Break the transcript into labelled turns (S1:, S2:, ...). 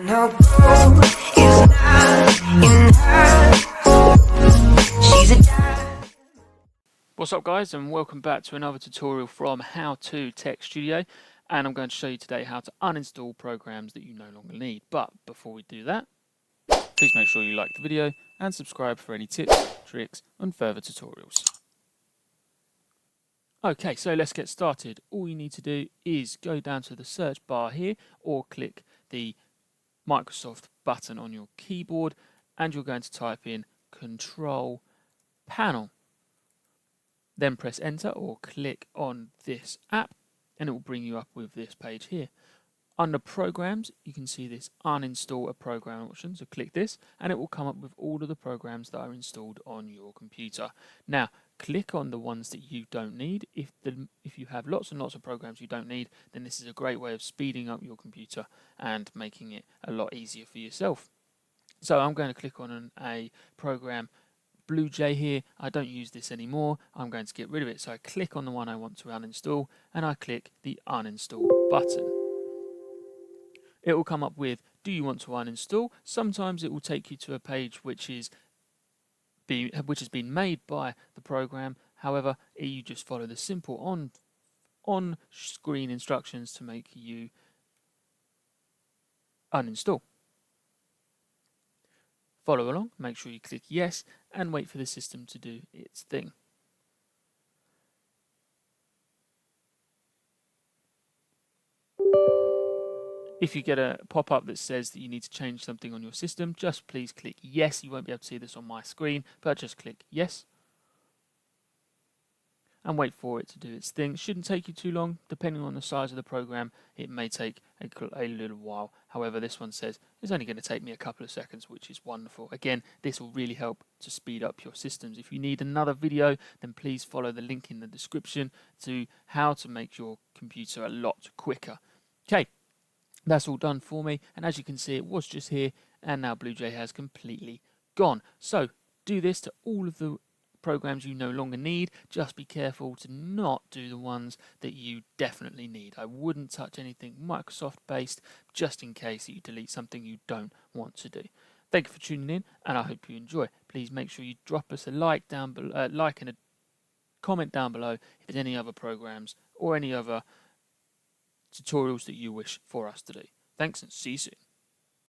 S1: No gold is not in her. She's a diamond.
S2: What's up guys, and welcome back to another tutorial from How To Tech Studio, and I'm going to show you today how to uninstall programs that you no longer need. But before we do that, please make sure you like the video and subscribe for any tips, tricks and further tutorials. Okay, so let's get started. All you need to do is go down to the search bar here or click the Microsoft button on your keyboard and you're going to type in Control Panel. Then press enter or click on this app and it will bring you up with this page here. Under programs, you can see this uninstall a program option. So click this and it will come up with all of the programs that are installed on your computer. Now, click on the ones that you don't need. If you have lots and lots of programs you don't need, then this is a great way of speeding up your computer and making it a lot easier for yourself. So I'm going to click on a program BlueJ here. I don't use this anymore. I'm going to get rid of it. So I click on the one I want to uninstall and I click the uninstall button. It will come up with, do you want to uninstall? Sometimes it will take you to a page which has been made by the program. However, you just follow the simple on-screen instructions to make you uninstall. Follow along, make sure you click yes, and wait for the system to do its thing. If you get a pop-up that says that you need to change something on your system, just please click yes. You won't be able to see this on my screen, but just click yes. And wait for it to do its thing. Shouldn't take you too long. Depending on the size of the program, it may take a little while. However, this one says it's only going to take me a couple of seconds, which is wonderful. Again, this will really help to speed up your systems. If you need another video, then please follow the link in the description to how to make your computer a lot quicker. Okay, that's all done for me. And as you can see, it was just here, and now BlueJ has completely gone. So do this to all of the programs you no longer need. Just be careful to not do the ones that you definitely need. I wouldn't touch anything Microsoft based just in case you delete something you don't want to do. Thank you for tuning in and I hope you enjoy. Please make sure you drop us a like down below, and a comment down below if there's any other programs or any other tutorials that you wish for us to do. Thanks and see you soon.